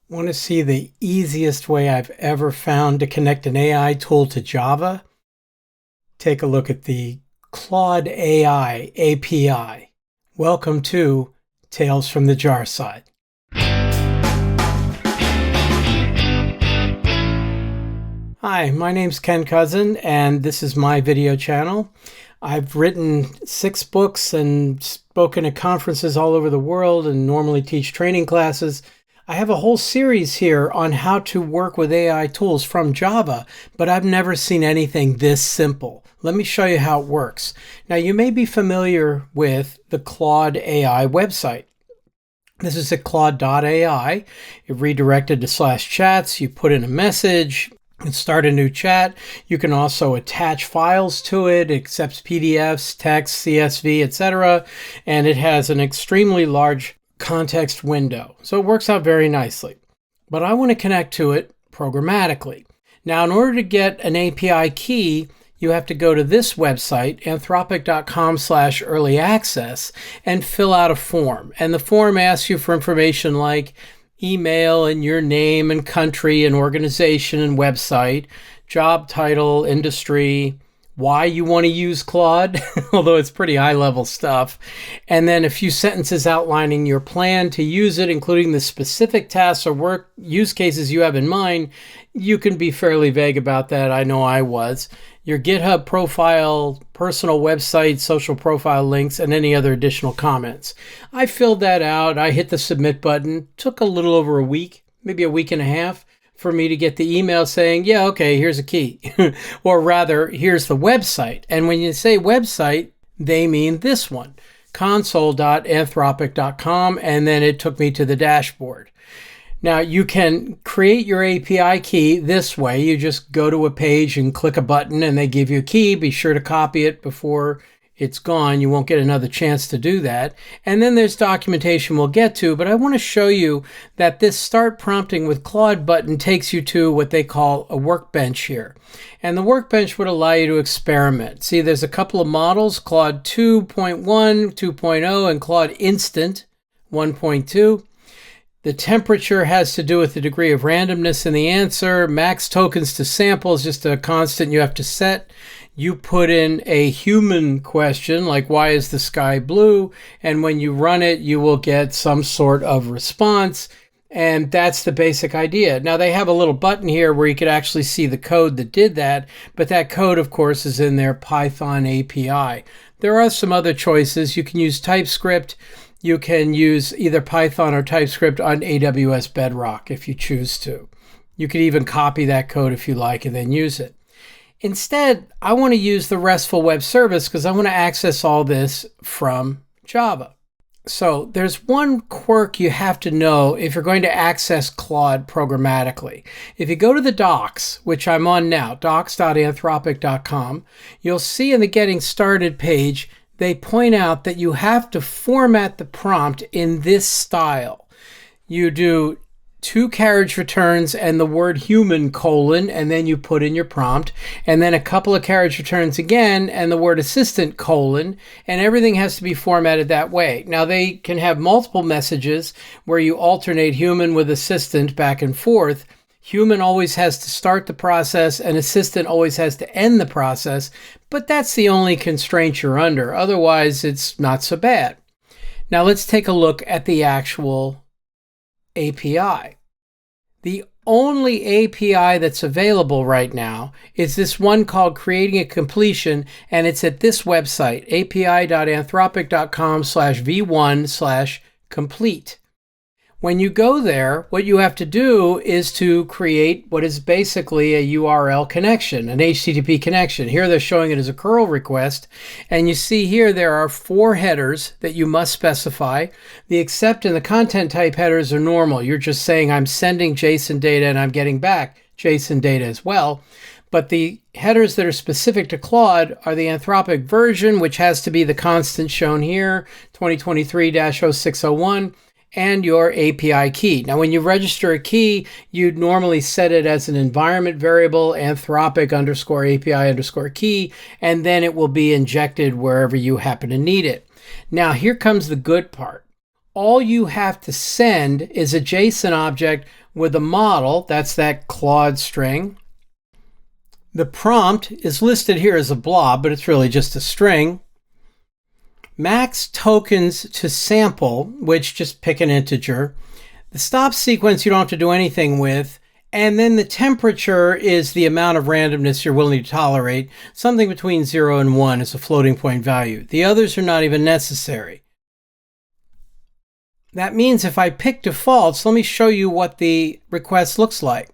Want to see the easiest way I've ever found to connect an AI tool to Java? Take a look at the Claude AI API. Welcome to Tales from the Jar Side. Hi, my name's Ken Cousin, and this is my video channel. I've written 6 books and spoken at conferences all over the world and normally teach training classes. I have a whole series here on how to work with AI tools from Java, but I've never seen anything this simple. Let me show you how it works. Now, you may be familiar with the Claude AI website. This is at Claude.ai. It redirected to /chats. You put in a message and start a new chat. You can also attach files to it. It accepts PDFs, text, CSV, etc. And it has an extremely large context window. So it works out very nicely. But I want to connect to it programmatically. Now, in order to get an API key, you have to go to this website, anthropic.com/early access, and fill out a form. And the form asks you for information like email and your name and country and organization and website, job title, industry, why you want to use Claude, although it's pretty high-level stuff, and then a few sentences outlining your plan to use it, including the specific tasks or work use cases you have in mind. You can be fairly vague about that. I know I was. Your GitHub profile, personal website, social profile links, and any other additional comments. I filled that out. I hit the submit button. Took a little over a week, maybe a week and a half, for me to get the email saying, yeah, okay, here's a key. Or rather, here's the website. And when you say website, they mean this one, console.anthropic.com, and then it took me to the dashboard. Now, you can create your API key this way. You just go to a page and click a button, and they give you a key. Be sure to copy it before it's gone. You won't get another chance to do that. And then there's documentation we'll get to, but I want to show you that this Start Prompting with Claude button takes you to what they call a workbench here. And the workbench would allow you to experiment. See, there's a couple of models, Claude 2.1, 2.0, and Claude Instant 1.2. The temperature has to do with the degree of randomness in the answer. Max tokens to sample is just a constant you have to set. You put in a human question, like why is the sky blue? And when you run it, you will get some sort of response. And that's the basic idea. Now, they have a little button here where you could actually see the code that did that. But that code, of course, is in their Python API. There are some other choices. You can use TypeScript. You can use either Python or TypeScript on AWS Bedrock if you choose to. You could even copy that code if you like and then use it. Instead, I want to use the RESTful web service because I want to access all this from Java. So there's one quirk you have to know if you're going to access Claude programmatically. If you go to the docs, which I'm on now, docs.anthropic.com, you'll see in the Getting Started page, they point out that you have to format the prompt in this style. You do 2 carriage returns and the word human : and then you put in your prompt, and then a couple of carriage returns again and the word assistant : and everything has to be formatted that way. Now, they can have multiple messages where you alternate human with assistant back and forth. Human always has to start the process and assistant always has to end the process, but that's the only constraint you're under. Otherwise, it's not so bad. Now, let's take a look at the actual API. The only API that's available right now is this one called Creating a Completion, and it's at this website, api.anthropic.com/v1/complete. When you go there, what you have to do is to create what is basically a URL connection, an HTTP connection. Here they're showing it as a curl request. And you see here there are 4 headers that you must specify. The accept and the content type headers are normal. You're just saying I'm sending JSON data and I'm getting back JSON data as well. But the headers that are specific to Claude are the Anthropic version, which has to be the constant shown here, 2023-0601. And your API key. Now, when you register a key, you'd normally set it as an environment variable, Anthropic_API_key, and then it will be injected wherever you happen to need it. Now, here comes the good part. all you have to send is a JSON object with a model, that's that Claude string. The prompt is listed here as a blob, but it's really just a string. Max tokens to sample, which just pick an integer. The stop sequence you don't have to do anything with. And then the temperature is the amount of randomness you're willing to tolerate. Something between 0 and 1 is a floating point value. The others are not even necessary. That means if I pick defaults, let me show you what the request looks like.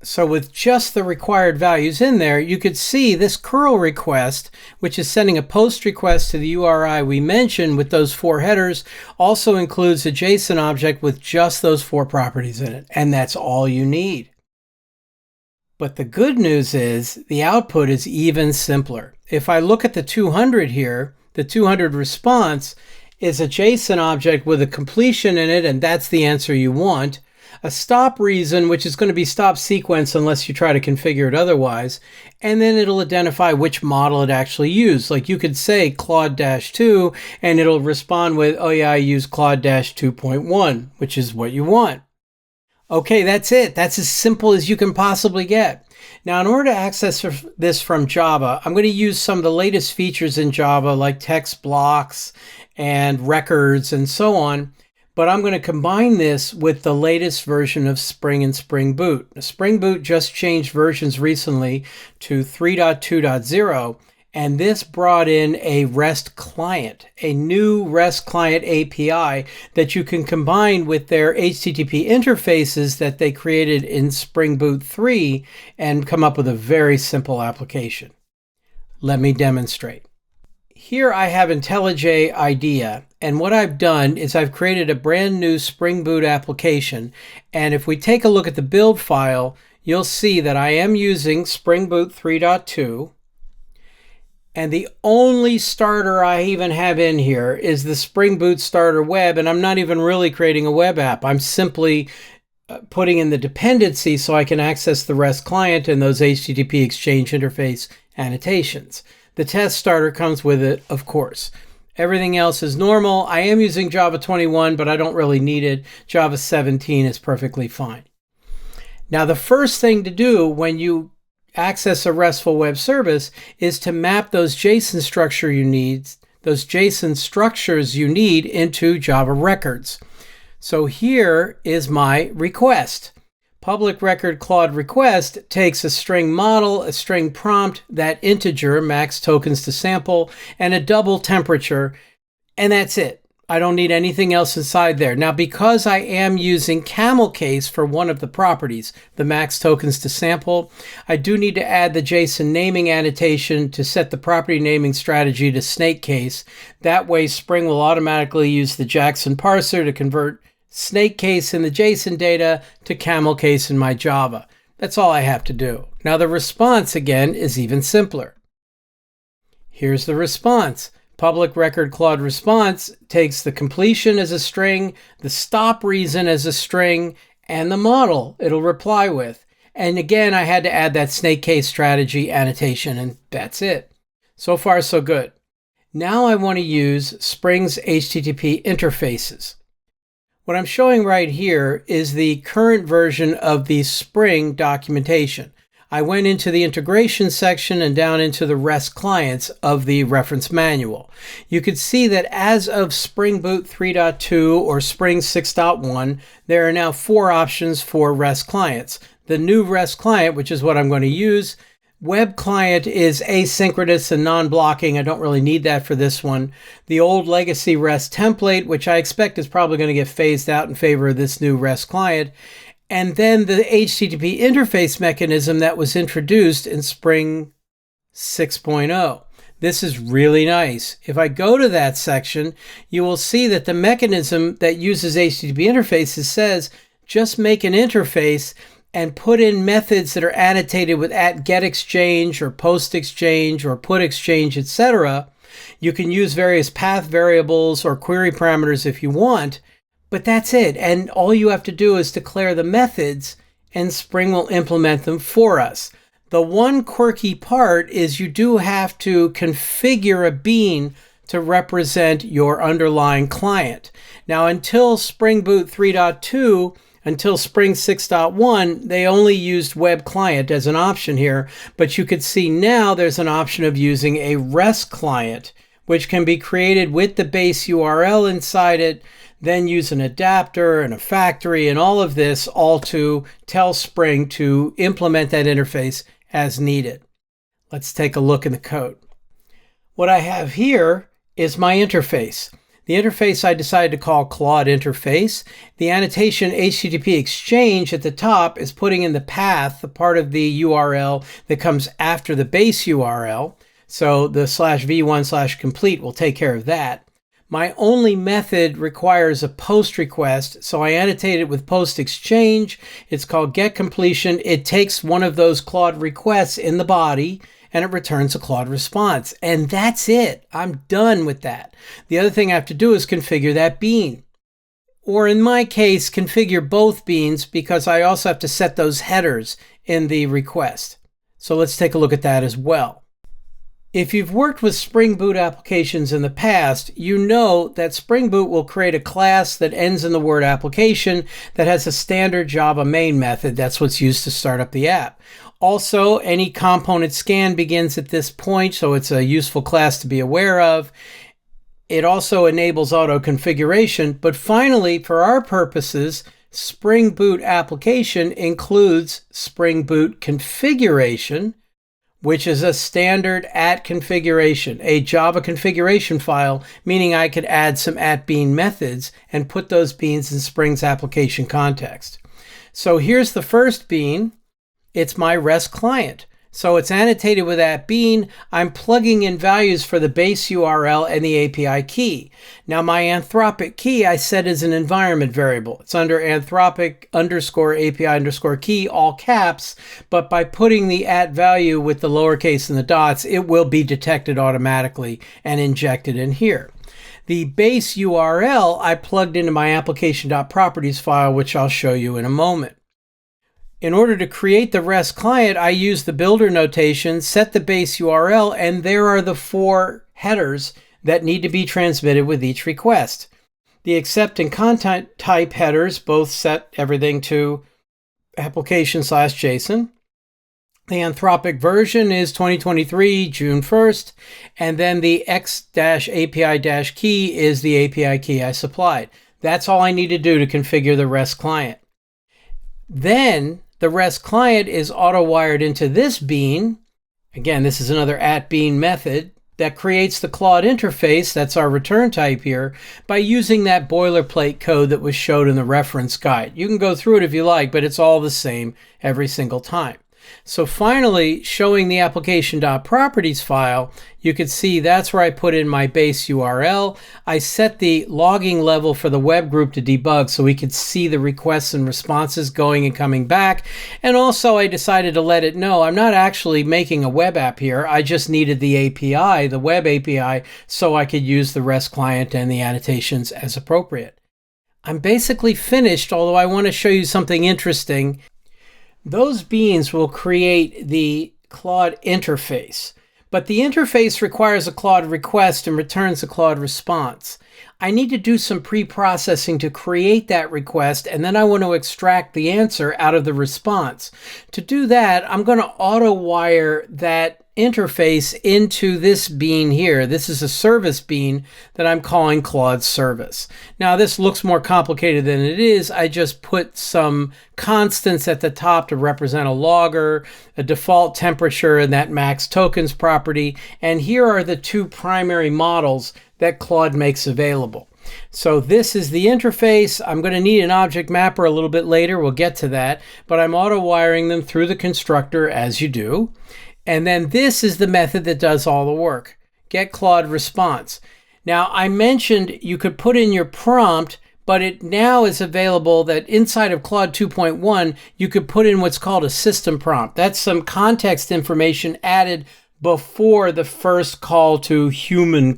So with just the required values in there, you could see this curl request, which is sending a post request to the URI we mentioned with those 4 headers, also includes a JSON object with just those 4 properties in it. And that's all you need. But the good news is the output is even simpler. If I look at the 200 here, the 200 response is a JSON object with a completion in it, and that's the answer you want. A stop reason, which is going to be stop sequence unless you try to configure it otherwise, and then it'll identify which model it actually used. Like you could say Claude-2 and it'll respond with, oh yeah, I use Claude-2.1, which is what you want. Okay, that's it. That's as simple as you can possibly get. Now, in order to access this from Java, I'm going to use some of the latest features in Java like text blocks and records and so on. But I'm going to combine this with the latest version of Spring and Spring Boot. Spring Boot just changed versions recently to 3.2.0, and this brought in a REST client, a new REST client API that you can combine with their HTTP interfaces that they created in Spring Boot 3 and come up with a very simple application. Let me demonstrate. Here I have IntelliJ IDEA, and what I've done is I've created a brand new Spring Boot application, and if we take a look at the build file, you'll see that I am using Spring Boot 3.2, and the only starter I even have in here is the Spring Boot Starter Web, and I'm not even really creating a web app. I'm simply putting in the dependency so I can access the REST client and those HTTP Exchange Interface annotations. The test starter comes with it, of course. Everything else is normal. I am using Java 21, but I don't really need it. Java 17 is perfectly fine. Now, the first thing to do when you access a RESTful web service is to map those JSON structures you need into Java records. So here is my request. Public record Claude request takes a string model, a string prompt, that integer, max tokens to sample, and a double temperature, and that's it. I don't need anything else inside there. Now, because I am using camel case for one of the properties, the max tokens to sample, I do need to add the JSON naming annotation to set the property naming strategy to snake case. That way, Spring will automatically use the Jackson parser to convert snake case in the JSON data to camel case in my Java. That's all I have to do. Now the response, again, is even simpler. Here's the response. Public record Claude response takes the completion as a string, the stop reason as a string, and the model it'll reply with. And again, I had to add that snake case strategy annotation, and that's it. So far, so good. Now I want to use Spring's HTTP interfaces. What I'm showing right here is the current version of the Spring documentation. I went into the integration section and down into the REST clients of the reference manual. You could see that as of Spring Boot 3.2 or Spring 6.1, there are now 4 options for REST clients. The new REST client, which is what I'm going to use. Web client is asynchronous and non-blocking. I don't really need that for this one. The old legacy REST template, which I expect is probably going to get phased out in favor of this new REST client. And then the HTTP interface mechanism that was introduced in Spring 6.0. This is really nice. If I go to that section, you will see that the mechanism that uses HTTP interfaces says, just make an interface and put in methods that are annotated with @getExchange or postExchange or putExchange, etc. You can use various path variables or query parameters if you want, but that's it. And all you have to do is declare the methods and Spring will implement them for us. The one quirky part is you do have to configure a bean to represent your underlying client. Now, until Spring Boot 3.2, Until Spring 6.1, they only used web client as an option here, but you could see now there's an option of using a REST client, which can be created with the base URL inside it, then use an adapter and a factory and all of this, all to tell Spring to implement that interface as needed. Let's take a look in the code. What I have here is my interface. The interface I decided to call ClaudeInterface. The annotation HTTP exchange at the top is putting in the path, the part of the URL that comes after the base URL. So the /v1/complete will take care of that. My only method requires a post request, so I annotate it with post exchange. It's called getCompletion. It takes one of those Claude requests in the body, and it returns a Claude response. And that's it. I'm done with that. The other thing I have to do is configure that bean. Or in my case, configure both beans, because I also have to set those headers in the request. So let's take a look at that as well. If you've worked with Spring Boot applications in the past, you know that Spring Boot will create a class that ends in the word application that has a standard Java main method. That's what's used to start up the app. Also, any component scan begins at this point, so it's a useful class to be aware of. It also enables auto configuration, but finally, for our purposes, Spring Boot application includes Spring Boot configuration, which is a standard @configuration, a Java configuration file, meaning I could add some @bean methods and put those beans in Spring's application context. So here's the first bean. It's my REST client. So it's annotated with @bean. I'm plugging in values for the base URL and the API key. Now my Anthropic key I set as an environment variable. It's under Anthropic_API_key, all caps, but by putting the @value with the lowercase and the dots, it will be detected automatically and injected in here. The base URL I plugged into my application.properties file, which I'll show you in a moment. In order to create the REST client, I use the builder notation, set the base URL, and there are the 4 headers that need to be transmitted with each request. The accept and content type headers both set everything to application/JSON. The Anthropic version is 2023, June 1st, and then the x-API-key is the API key I supplied. That's all I need to do to configure the REST client. Then the REST client is auto-wired into this bean. Again, this is another @bean method that creates the Claude interface, that's our return type here, by using that boilerplate code that was showed in the reference guide. You can go through it if you like, but it's all the same every single time. So finally, showing the application.properties file, you can see that's where I put in my base URL. I set the logging level for the web group to debug so we could see the requests and responses going and coming back. And also I decided to let it know I'm not actually making a web app here. I just needed the API, the web API, so I could use the REST client and the annotations as appropriate. I'm basically finished, although I want to show you something interesting. Those beans will create the Claude interface, but the interface requires a Claude request and returns a Claude response. I need to do some pre-processing to create that request, and then I want to extract the answer out of the response. To do that, I'm going to auto-wire that interface into this bean here. This is a service bean that I'm calling ClaudeService. Now this looks more complicated than it is. I just put some constants at the top to represent a logger, a default temperature, and that max tokens property. And here are the 2 primary models that Claude makes available. So this is the interface. I'm going to need an object mapper a little bit later. We'll get to that, but I'm auto-wiring them through the constructor as you do. And then this is the method that does all the work. Get Claude response. Now I mentioned you could put in your prompt, but it now is available that inside of Claude 2.1, you could put in what's called a system prompt. That's some context information added before the first call to human :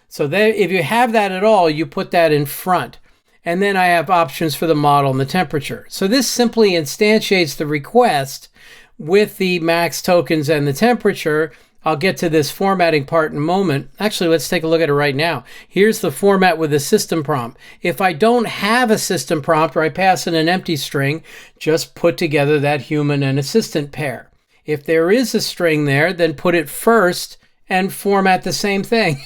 So there, if you have that at all, you put that in front. And then I have options for the model and the temperature. So this simply instantiates the request with the max tokens and the temperature. I'll get to this formatting part in a moment. Actually, let's take a look at it right now. Here's the format with a system prompt. If I don't have a system prompt or I pass in an empty string, just put together that human and assistant pair. If there is a string there, then put it first and format the same thing.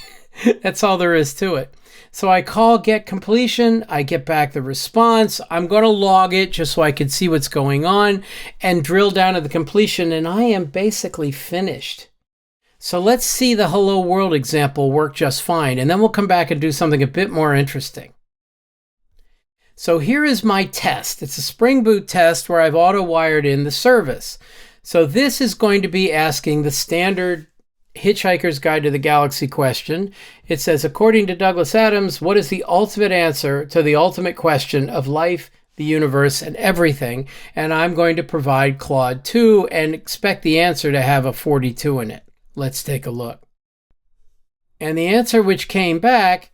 That's all there is to it. So I call get completion, I get back the response. I'm going to log it just so I can see what's going on and drill down to the completion, and I am basically finished. So let's see the hello world example work just fine, and then we'll come back and do something a bit more interesting. So here is my test. It's a Spring Boot test where I've auto-wired in the service. So this is going to be asking the standard Hitchhiker's Guide to the Galaxy question. It says, according to Douglas Adams, what is the ultimate answer to the ultimate question of life, the universe, and everything? And I'm going to provide Claude 2 and expect the answer to have a 42 in it. Let's take a look. And the answer which came back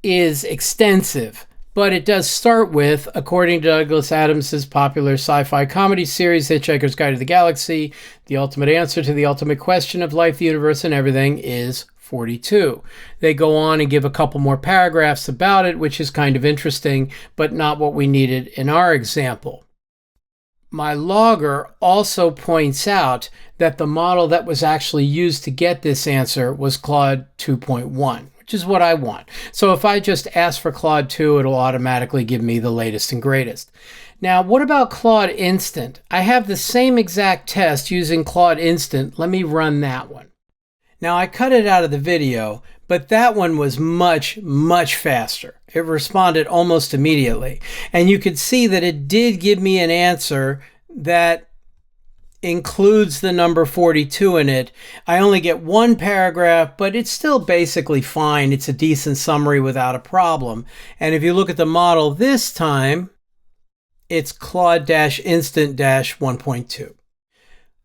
is extensive, but it does start with, according to Douglas Adams's popular sci-fi comedy series, Hitchhiker's Guide to the Galaxy, the ultimate answer to the ultimate question of life, the universe, and everything is 42. They go on and give a couple more paragraphs about it, which is kind of interesting, but not what we needed in our example. My logger also points out that the model that was actually used to get this answer was Claude 2.1, which is what I want. So if I just ask for Claude 2, it'll automatically give me the latest and greatest. Now, what about Claude Instant? I have the same exact test using Claude Instant. Let me run that one. Now, I cut it out of the video, but that one was much, much faster. It responded almost immediately. And you could see that it did give me an answer that includes the number 42 in it. I only get one paragraph, but it's still basically fine. It's a decent summary without a problem. And if you look at the model this time, it's Claude-Instant 1.2.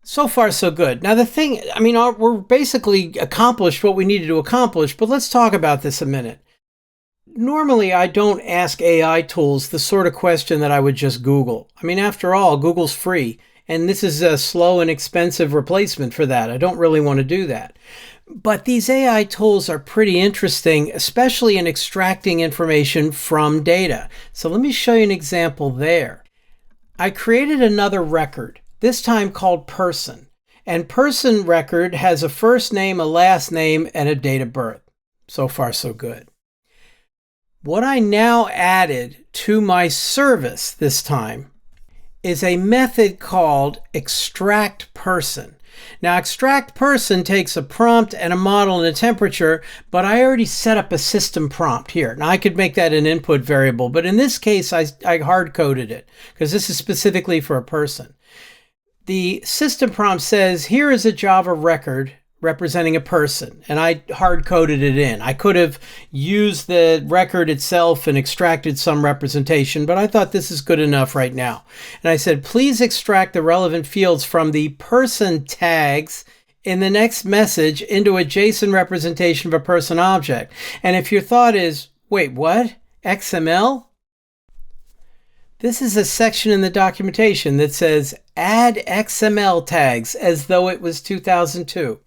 So far, so good. Now, the thing, we're basically accomplished what we needed to accomplish, but let's talk about this a minute. Normally, I don't ask AI tools the sort of question that I would just Google. After all, Google's free, and this is a slow and expensive replacement for that. I don't really want to do that. But these AI tools are pretty interesting, especially in extracting information from data. So let me show you an example there. I created another record, this time called person. And person record has a first name, a last name, and a date of birth. So far, so good. What I now added to my service this time is a method called extract person. Now, extract person takes a prompt and a model and a temperature, but I already set up a system prompt here. Now, I could make that an input variable, but in this case, I hard-coded it because this is specifically for a person. The system prompt says, here is a Java record representing a person, and I hard-coded it in. I could have used the record itself and extracted some representation, but I thought this is good enough right now. And I said, please extract the relevant fields from the person tags in the next message into a JSON representation of a person object. And if your thought is, wait, what? XML? This is a section in the documentation that says, add XML tags as though it was 2002.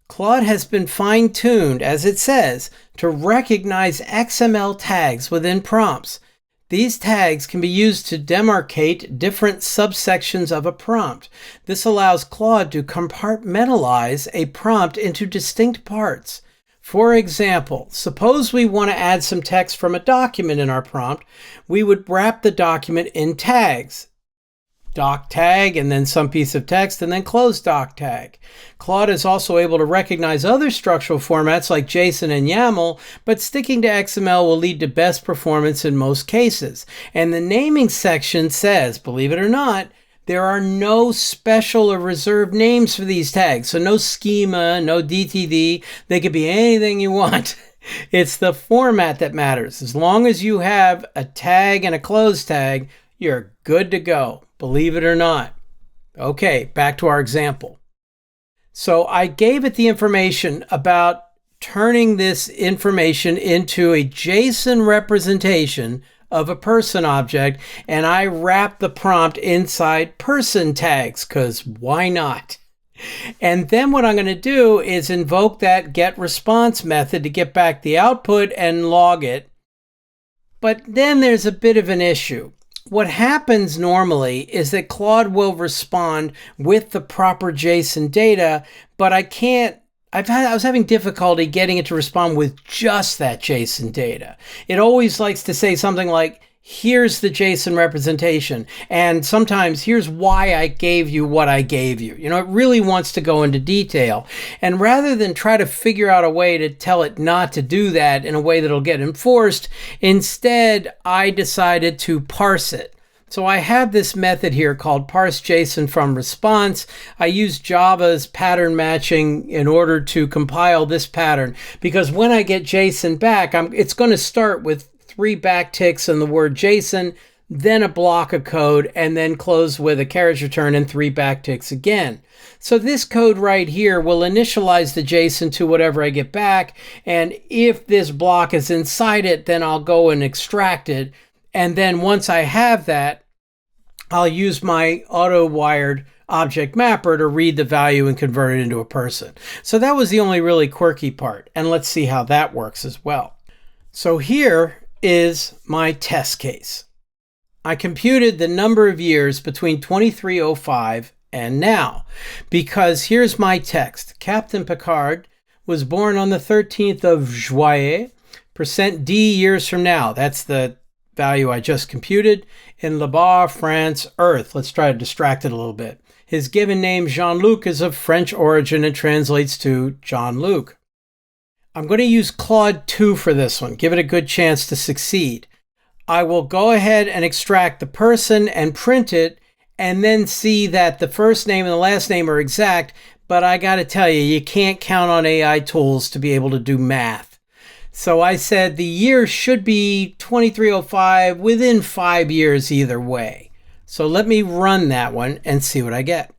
Claude has been fine-tuned, as it says, to recognize XML tags within prompts. These tags can be used to demarcate different subsections of a prompt. This allows Claude to compartmentalize a prompt into distinct parts. For example, suppose we want to add some text from a document in our prompt. We would wrap the document in tags. Doc tag, and then some piece of text, and then close doc tag. Claude is also able to recognize other structural formats like JSON and YAML, but sticking to XML will lead to best performance in most cases. And the naming section says, believe it or not, there are no special or reserved names for these tags. So no schema, no DTD. They could be anything you want. It's the format that matters. As long as you have a tag and a close tag, you're good to go. Believe it or not. Okay, back to our example. So I gave it the information about turning this information into a JSON representation of a person object, and I wrapped the prompt inside person tags, because why not? And then what I'm going to do is invoke that getResponse method to get back the output and log it. But then there's a bit of an issue. What happens normally is that Claude will respond with the proper JSON data, but I was having difficulty getting it to respond with just that JSON data. It always likes to say something like, here's the JSON representation, and sometimes here's why I gave you what I gave you. You know, it really wants to go into detail. And rather than try to figure out a way to tell it not to do that in a way that'll get enforced, instead I decided to parse it. So I have this method here called parse JSON from response. I use Java's pattern matching in order to compile this pattern, because when I get JSON back, it's going to start with 3 backticks in the word JSON, then a block of code, and then close with a carriage return and 3 backticks again. So this code right here will initialize the JSON to whatever I get back, and if this block is inside it, then I'll go and extract it. And then once I have that, I'll use my auto-wired object mapper to read the value and convert it into a person. So that was the only really quirky part, and let's see how that works as well. So here is my test case. I computed the number of years between 2305 and now, because here's my text. Captain Picard was born on the 13th of Juillet, %D years from now. That's the value I just computed. In Le Bar, France, Earth. Let's try to distract it a little bit. His given name, Jean-Luc, is of French origin and translates to John Luke. I'm going to use Claude 2 for this one. Give it a good chance to succeed. I will go ahead and extract the person and print it, and then see that the first name and the last name are exact, but I got to tell you, you can't count on AI tools to be able to do math. So I said the year should be 2305 within 5 years either way. So let me run that one and see what I get.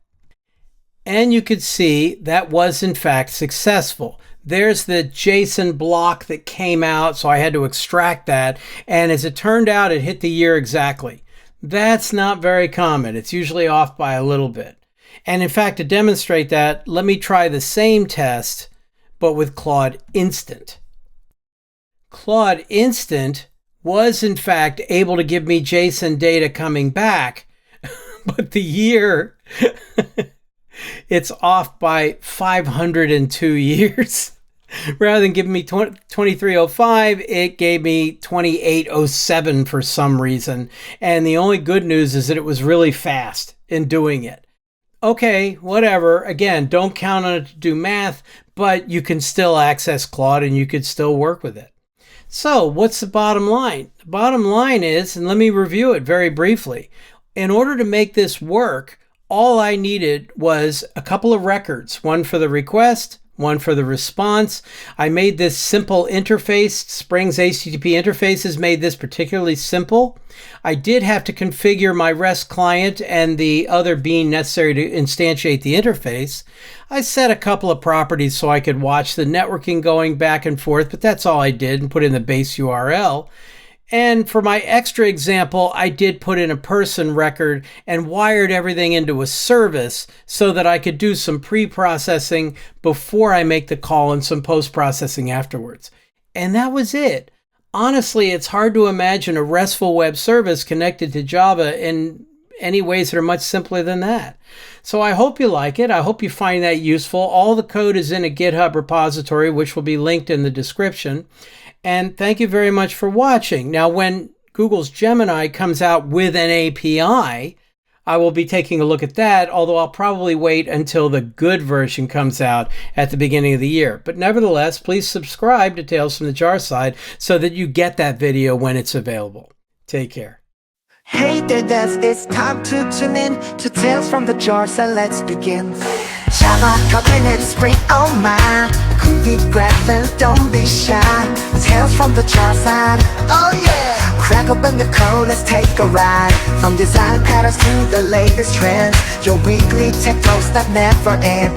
And you could see that was in fact successful. There's the JSON block that came out, so I had to extract that. And as it turned out, it hit the year exactly. That's not very common. It's usually off by a little bit. And in fact, to demonstrate that, let me try the same test, but with Claude Instant. Claude Instant was in fact able to give me JSON data coming back, but the year, it's off by 502 years. Rather than giving me 2305, it gave me 2807 for some reason. And the only good news is that it was really fast in doing it. Okay, whatever. Again, don't count on it to do math, but you can still access Claude and you could still work with it. So what's the bottom line? The bottom line is, and let me review it very briefly. In order to make this work, all I needed was a couple of records, one for the request, one for the response. I made this simple interface. Spring's HTTP interfaces made this particularly simple. I did have to configure my REST client and the other bean necessary to instantiate the interface. I set a couple of properties so I could watch the networking going back and forth, but that's all I did, and put in the base URL. And for my extra example, I did put in a person record and wired everything into a service so that I could do some pre-processing before I make the call and some post-processing afterwards. And that was it. Honestly, it's hard to imagine a RESTful web service connected to Java in any ways that are much simpler than that. So I hope you like it. I hope you find that useful. All the code is in a GitHub repository, which will be linked in the description. And thank you very much for watching. Now, when Google's Gemini comes out with an API, I will be taking a look at that, although I'll probably wait until the good version comes out at the beginning of the year. But nevertheless, please subscribe to Tales from the Jar Side so that you get that video when it's available. Take care. Hey there, Des, it's time to tune in to Tales from the Jar, so let's begin. Java, Kotlin, and Spring, oh my. Cookie, Gradle, don't be shy. Tales from the Jar side, oh yeah. Crack open the code, let's take a ride. From design patterns to the latest trends, your weekly tech talks that never end.